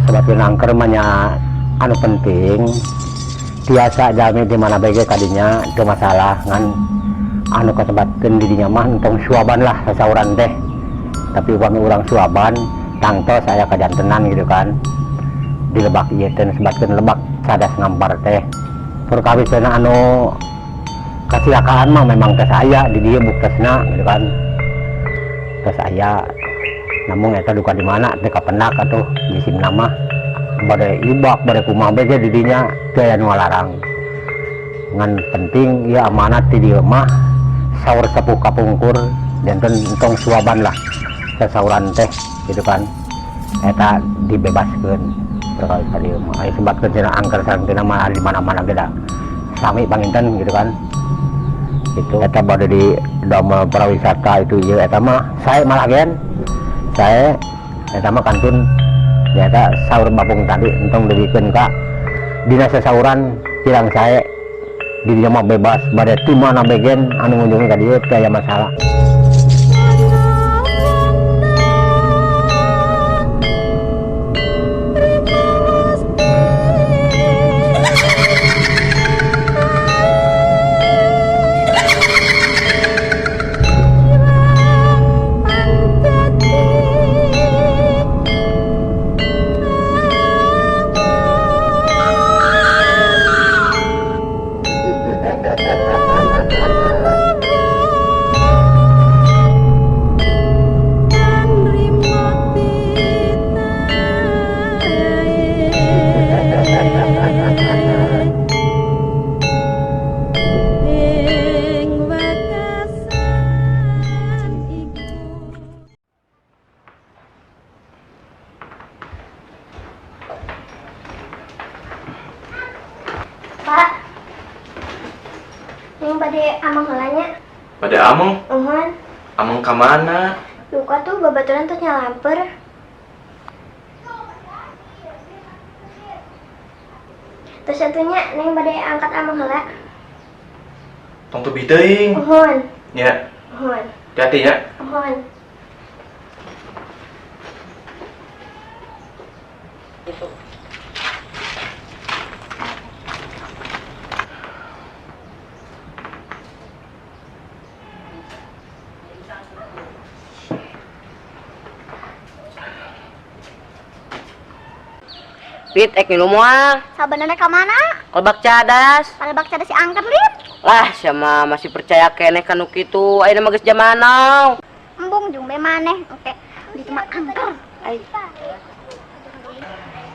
sebagai angker manya anu penting biasa jami di mana baik kadinya itu masalah ngan anu kesempatan didinya mah entong suaban lah sasauran teh, tapi uang orang suaban tangto saya kajantenan gitu kan di lebak iya teh sebatkan lebak sadas ngampar teh perkawis dana anu kecelakaan mah memang ke saya di dia buktesna gitu kan ke saya namun eta duka di mana teh kapendak atuh di sim nama bade ibak bade kumaha bae didinya teu aya nu ngalarang ngan penting ya amanat di dieu mah saur sepuh kapungkur janten entong suaban lah sasauran teh gitu kan eta dibebaskeun perkawis ka dieu mah aya sebatkeun cenah angker sareng mah di mana-mana ge da sami panginten gitu kan itu eta bade di damel prawisata itu ieu eta mah saya malah gen saya eta mah kantun nyata saur babung tadi entong dibikeun ka dina sasauran kirang saya di dieu mah bebas bade ti mana begen anu ngunjungi ka dieu teu aya masalah. Pak, yang pada amang halanya. Pada amang? Amang ke mana? Luka tuh babaturan tuh nyalamper. Terus satunya neng pada angkat amang hala. Tong tu biteuing. Ya. Hati-hati ya. Gitu. Pit, ek minum moal. Sabanana ka mana? Lebak cadas. Lebak cadas si angker lip. Lah, sama masih percaya kene kanu kitu. Ayeuna mah geus zaman now. Embung jung be maneh. Oke, di tempat angker. Ai.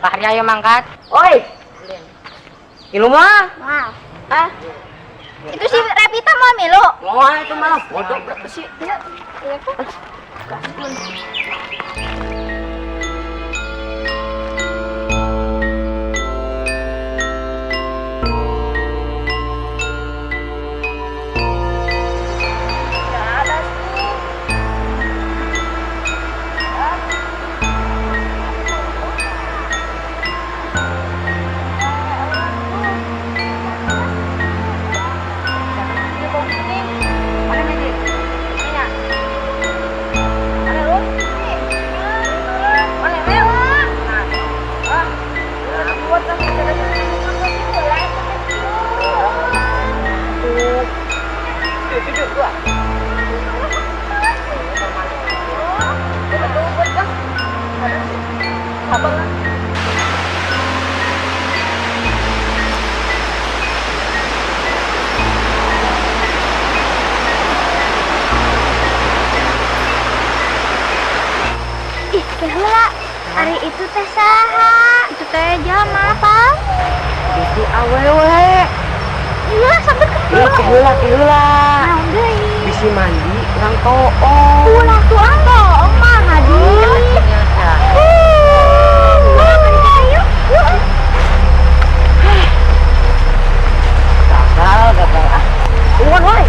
Pak Arya ayo mangkat. Oi. Minum moal. Wow. Itu si Revita mau milu. Moal itu mah. Bodoh berapa sih? Iya. Iya kok. Hari itu teh saha? Itu teh jam apa? Itu awewe. Iya, sampai ke Kehula. Naon deui? Bisi mandi urang toong. Ulah tuang toong mah hadi. Ternyata. Yuk. Gagal. Uwan woy.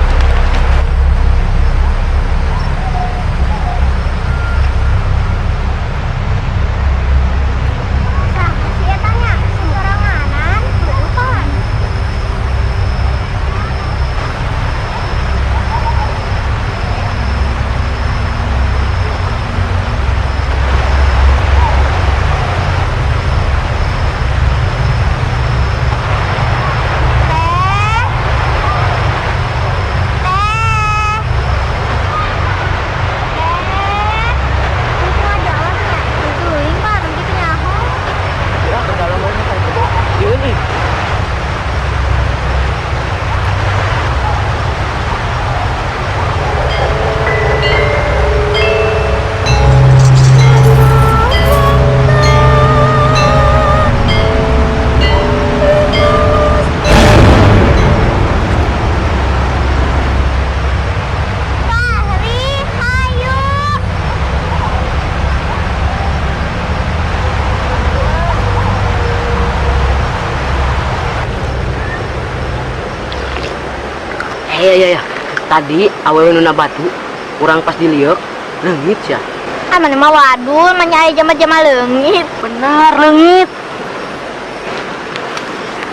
Iya. Tadi awewe nuna batu, kurang pas diliuk, leungit ya. Ah mana mah wadul, manya aya jama-jama leungit. Benar leungit.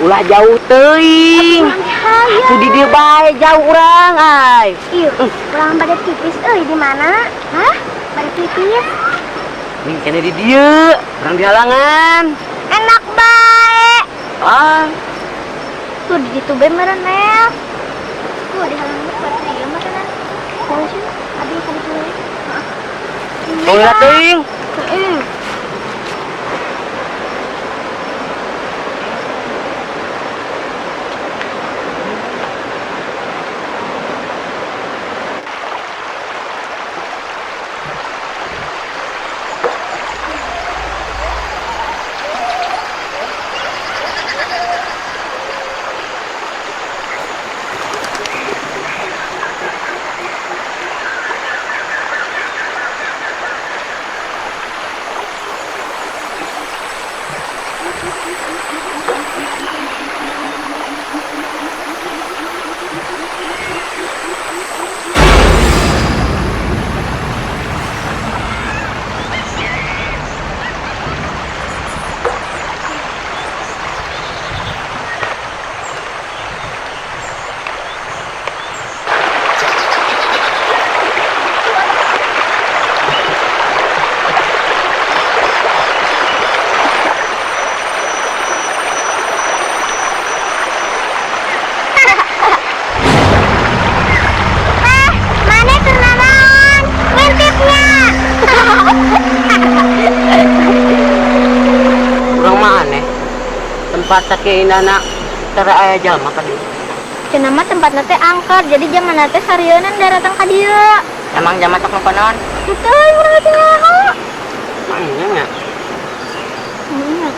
Ulah jauh teuing. Atuh di dieu bae jauh urang ay. Ieu, urang bade tipis euy di mana? Hah? Bade tipis? Ning kene di dieu, urang di halangan. Enak bae. Ah, Tuh di ditu bae meureun Nel. Tuh di halaman buat ieu meureun. Mau sih? Abi kan tuh. tong lihat teuing. Heeh. Tempat sakeunana tara aya jalma ka dieu. Cenah mah tempatna teh angker, jadi jamanna teh sarieun daratang ka dieu. Emang jam masak nu konon? Teu urang teh nyaho. Iya nya. Iya.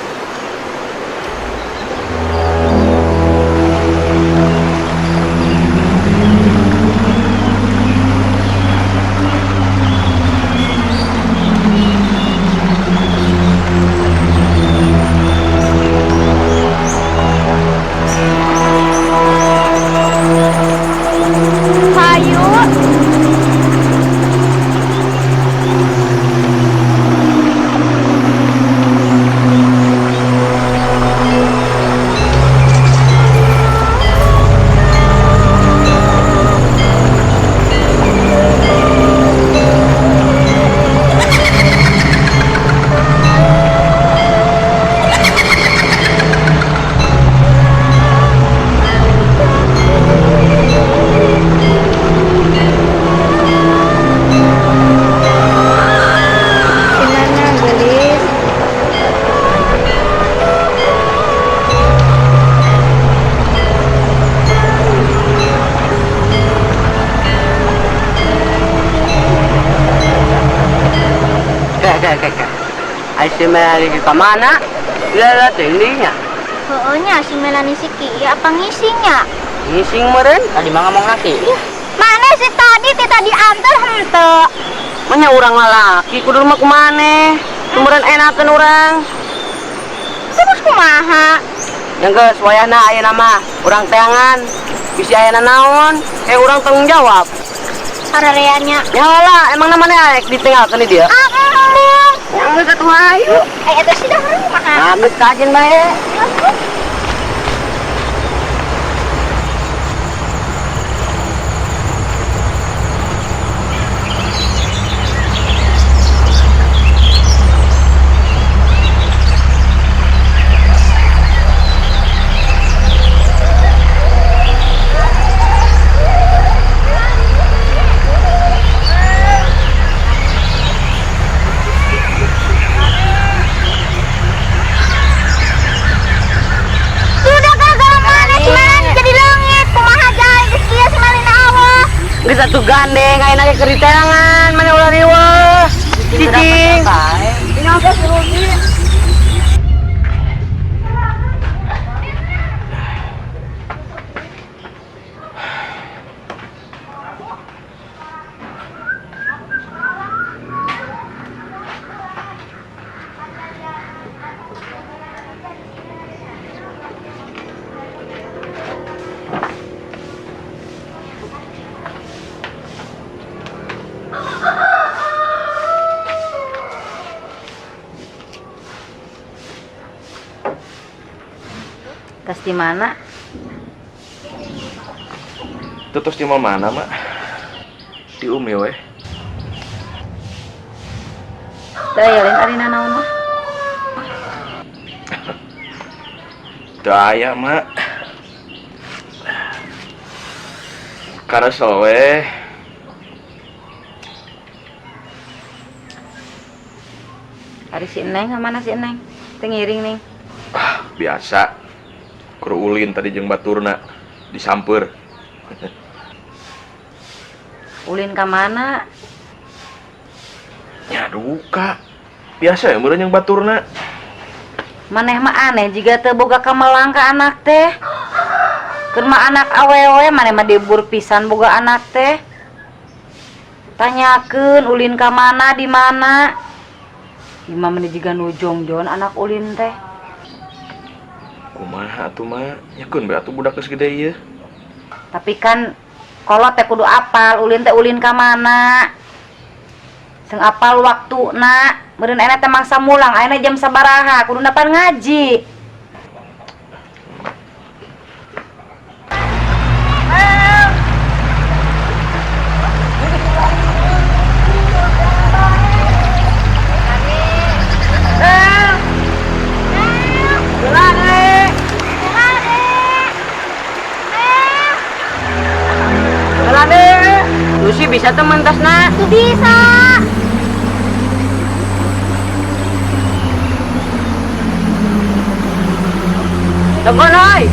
Ai si Melani di kamana? Lala tindinya. Heueuh nya si Melani si Ki apa ngisinya? Ngising meureun, tadi mah ngomong nanti. Mana si tadi tadi antar henteu. Manya urang lalaki kudu mah kumaneh. Sumeureun enakeun urang. Terus kumaha? Yang geus wayahna ayeuna mah urang teangan. Bisi ayeuna naon? Urang tanggung jawab. Sarareanya. Ya lah, emang namanya aek ditinggalkeun di dieu. Yang geus atuh hayu. Eta sih dah kumaha? Geus kajen bae. Geus atuh gandeng ayeuna ge keur di teangan mana ulah riweuh. Cicing. Tinggal geus rugi. tos di mana? Terus di mana, Mak? Di Umi weh. Daya lain arina naon mah. Daya, Mak. Karena sowe. Hari si Neng mana si Neng? Tengiring nih. Biasa. Kru ulin tadi jeung baturna disamper. Ulin ka mana? Ya duka. Biasa ya meureun jeung baturna. Maneh mah aneh jika teu boga kamelang ka anak teh. Keur mah anak awewe maneh mah dibur pisan boga anak teh. Tanyakeun ulin ka mana di mana? Imam meneh jiga nujongjon anak ulin teh. Kumaha atuh, Mak? Nyakeun bae atuh budak geus gede ieu. Tapi kan kolot teh kudu apal ulin teh ulin ka mana. Seng apal waktuna. Meureun enak teh mangsa mulang, ayeuna jam sabaraha kudu dapat ngaji. Lucy bisa tuh mentasna? Tuh bisa. Dogonoy.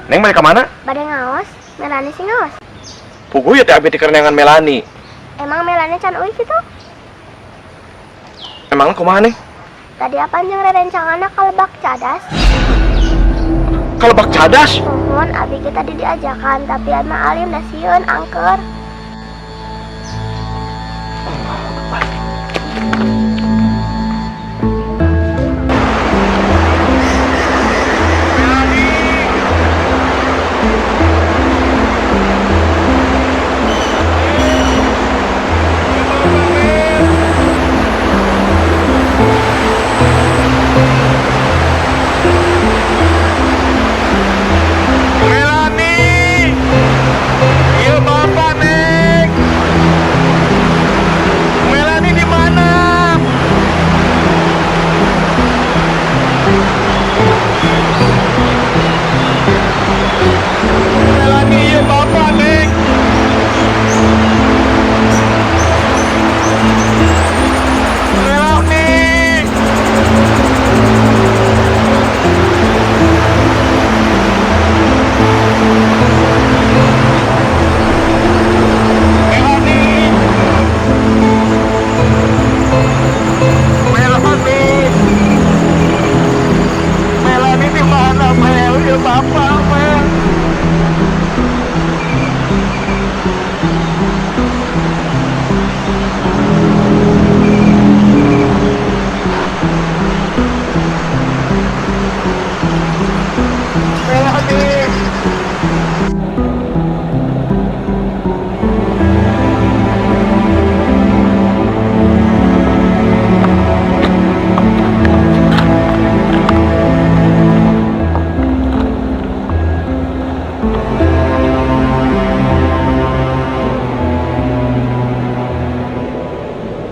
Neng balik ke mana? Bade ngaos, Melani sih ngaos. Puguh ya teh abi dikerenangan Melani. Emang Melani can uik gitu? Emang kumaha, Neng? Tadi apa jeung rerencanganna kalebak cadas? Kalebak cadas? Mohon abi kita diajakan, tapi emang alim da sieun angker.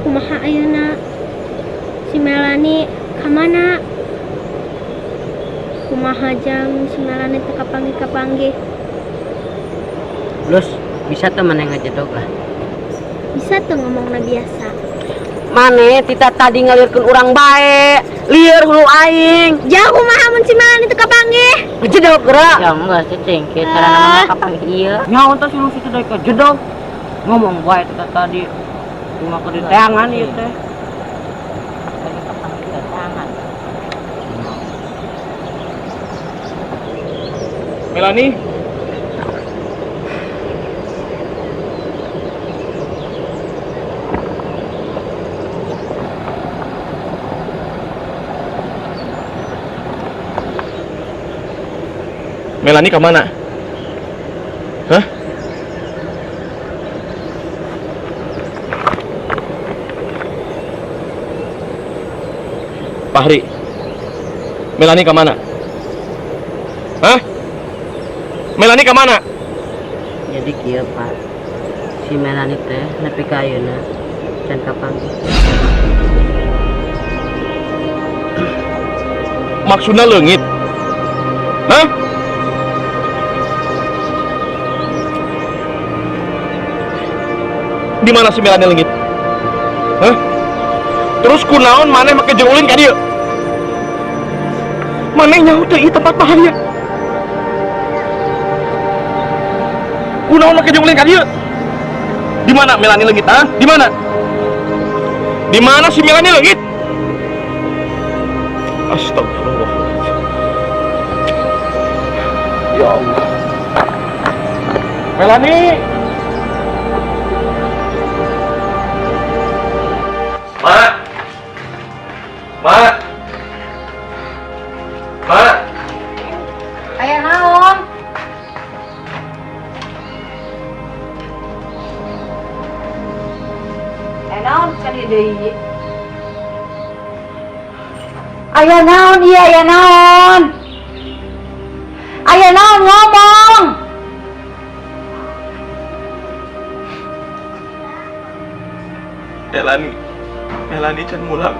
Kumaha ayeuna si Melani ka mana? Kumaha jang si Melani teu kapanggih-kapanggih? Lus, bisa tuh maneh ngajedog lah. Bisa tuh ngomongna biasa. Mane tita tadi ngalirkeun urang bae, lieur hulu aing. Jauh kumaha mun si Melani teu kapanggih? Ngajedog geura. Ya enggak cicing, kita nama kapanggih ieu. Nyaon teh si Lucy teh ka jedog. Ngomong bae tita tadi. Cuma ke di teangan ieu teh. Melani. Melani kemana? Hah? Fahri, Melani kemana? Hah? Melani kemana? Jadi kieu Pak, si Melani teh nepi ka ayeuna can kapanggih. Maksudnya leungit? Hah? Di mana si Melani leungit? Hah? Terus kunaon maneh make jeung ulin ka dieu? Maneh nyaho teh ieu tempat bahaya. Kunaon make jeung ulin ka dieu? Di mana Melani leungit? Ah? Di mana? Di mana si Melani leungit? Astagfirullahaladzim. Ya Allah. Melani. Mak. Mak. Mak. Aya naon? Naon ka dieu deui? Aya naon ieu aya naon? Aya naon ngomong? Melani can mulang.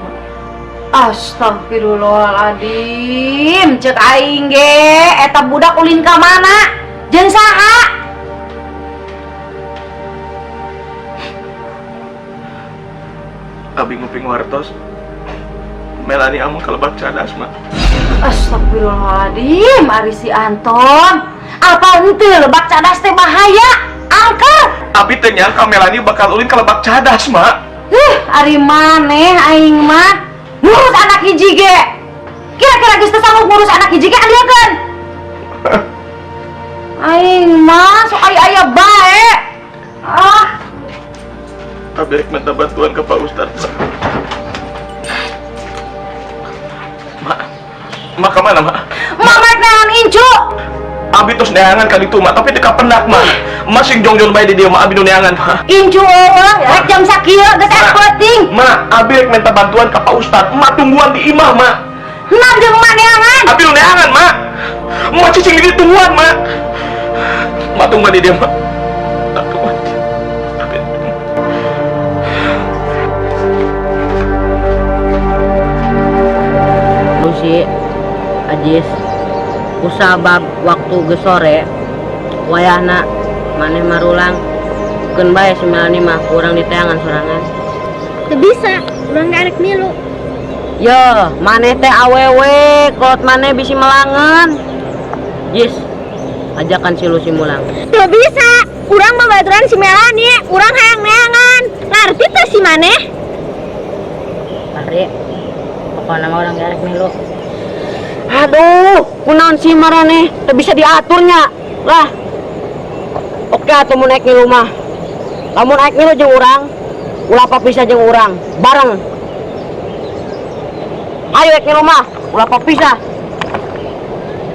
Astagfirullahaladzim, cek aing ge, eta budak ulin ka mana? Jeung saha? Abi nguping wartos. Melani amang kalebak cadas, Mak. Astagfirullahaladzim, ari si Anton. Apa henteu lebak cadas teh bahaya? Angker. Abi teh nyangka Melani bakal ulin kalebak cadas, Mak. Ari maneh aing mah ngurus anak hiji ge. Kira-kira geus teu sanggup ngurus anak hiji ge aliekeun. Aing mah sok aya bae. Abi rek minta bantuan ke Pak Ustadz. Mak kemana, Mak? Mak neangan incu. Abi terus neangan kali itu, Mak, tapi teka pendak, Mak. Masing jong-jong bae di dia, Mak, abi nu neangan, Mak. Incu eueuh, rek jam sakieu geus es peuting. Mak, abi rek minta bantuan ke Pak Ustadz. Mak tungguan di imah, Mak. Nam jeung mak neangan. Abi nu neangan, Mak. Mak cicing di tungguan, Mak. Mak tungguan di dia, Mak. Tak tungguan. Abi. Lucy, Ajis, usabab waktu geus sore, wayahna maneh marulang. Keun bae si Melani mah kurang diteangan sorangan. Teu bisa, urang gak arek milu. Yo, maneh teh awewe, kolot maneh bisi melangen. Jis, ajakan si Lucy mulang. Teu bisa, urang mah baturan si Melani, urang hayang neangan. Ngarti teh si maneh? Ari, pokokna mah urang garek milu. Aduh, kunaon si marane, teu bisa diaturnya. Lah. Oke atuh mun naik milu mah. Lamun naik milu jeung urang, ulah papisah jeung urang, bareng. Ayo naik milu mah, ulah papisah.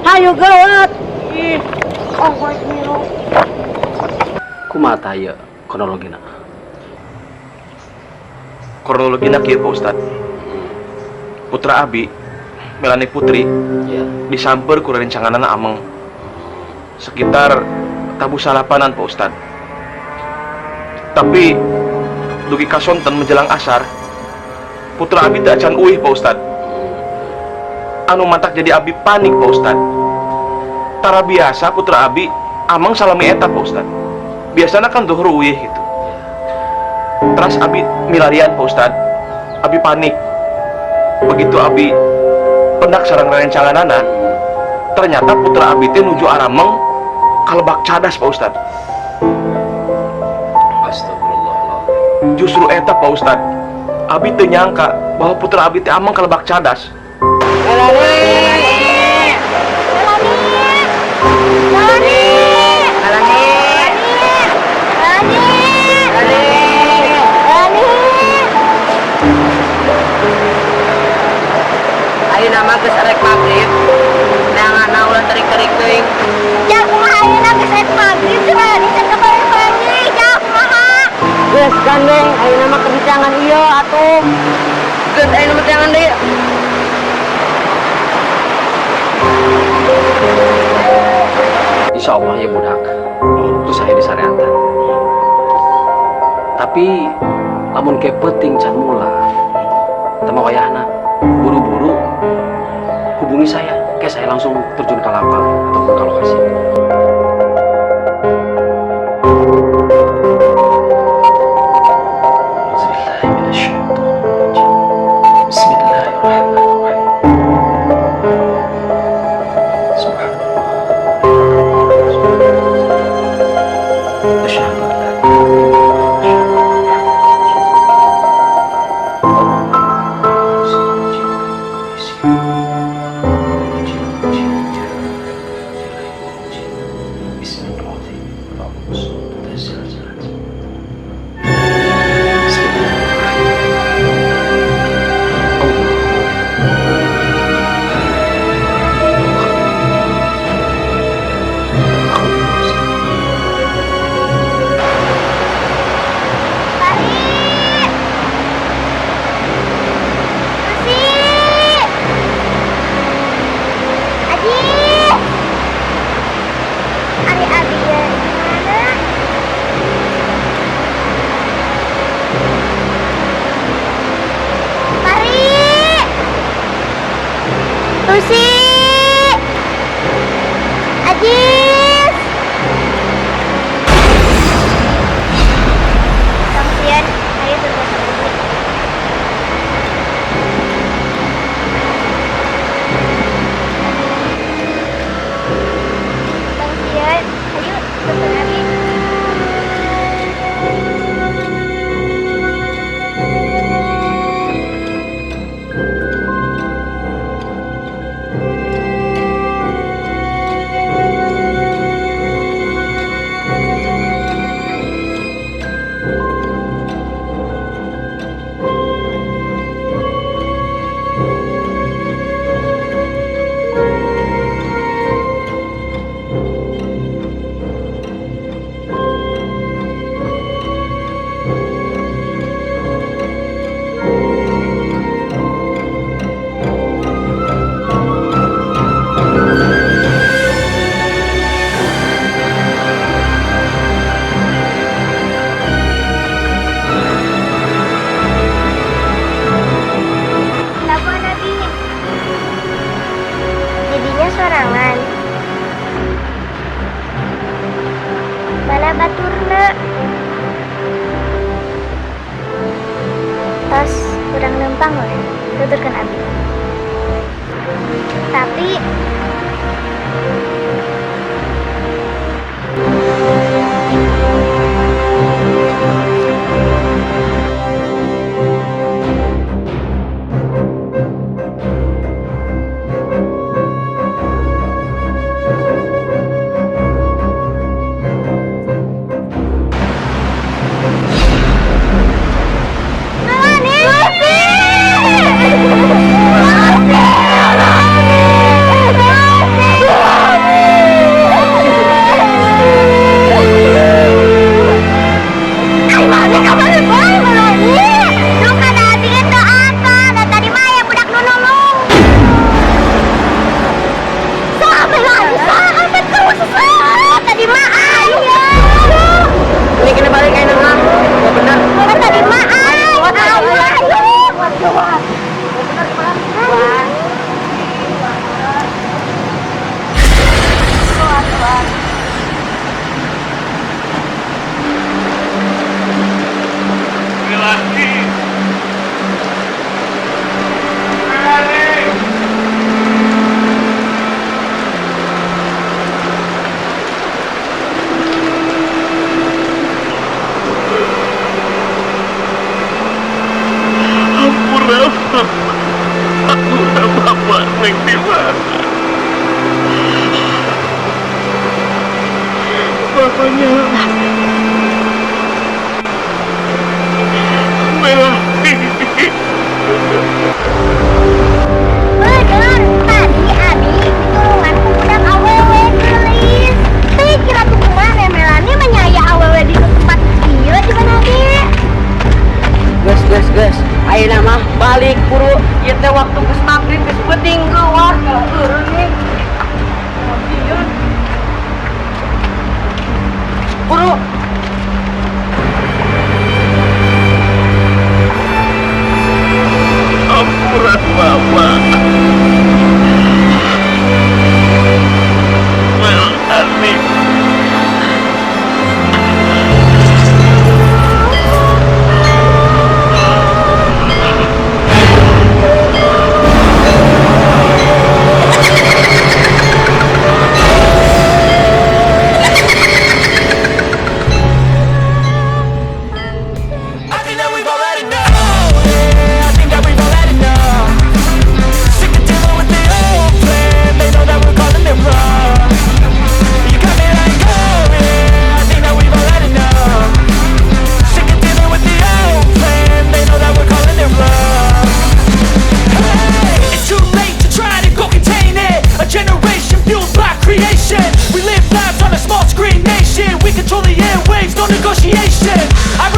Hayu geut. Oh, naik milu. Kumaha tah ieu kronologina? Kronologina kieu, Pak Ustadz. Putra abi, Melani Putri, Ya. disamper ku rencanganana ameng. Sekitar tabu salapanan, Pak Ustadz. Tapi dugi kasonten menjelang asar, putra abi teu acan uih, Pak Ustadz. Anu matak jadi abi panik, Pak Ustadz. Tara biasa putra abi ameng salami eta, Pak Ustadz. Biasana kan duhur uih gitu. Terus abi milarian, Pak Ustadz. Abi panik. Begitu abi pendak sareng rencanganana, ternyata putra abi teh nuju arameng kalebak cadas, Pak Ustadz. Astagfirullahaladzim. Justru eta, Pak Ustadz, abi teu nyangka bahwa putra abi teh ameng kalebak cadas. Melani! teuing. Jak kumaha ayeuna geus saet maghrib cenah dican ka balik. Jak kumaha? Geus kan deng, ayeuna mah kebicangan ieu atuh. Geus ayeuna mah jangan deui. Insya Allah ya budak, itu saya disareatan. Tapi lamun ke penting can mula, temu wayahna buru-buru hubungi saya, kayak saya langsung terjun ke lapang ataupun ke lokasi. Bismillahirrahmanirrahim. Asyhadu an la Lucy, Ajis. Kasihan, ayo turun ke bukit. Kasihan, ayo turun lagi. Kenapa Nabi? Jadinya sorangan. Mana baturna? Tos kurang numpang we, tuturkeun abi. Tapi Lucy! Ges, ayo nama balik buru. Ieu teh waktu geus maghrib geus penting wah eureun nih. Buru. Ampuran Bapak. Melani. We live lives on a small screen nation. We control the airwaves, no negotiation. I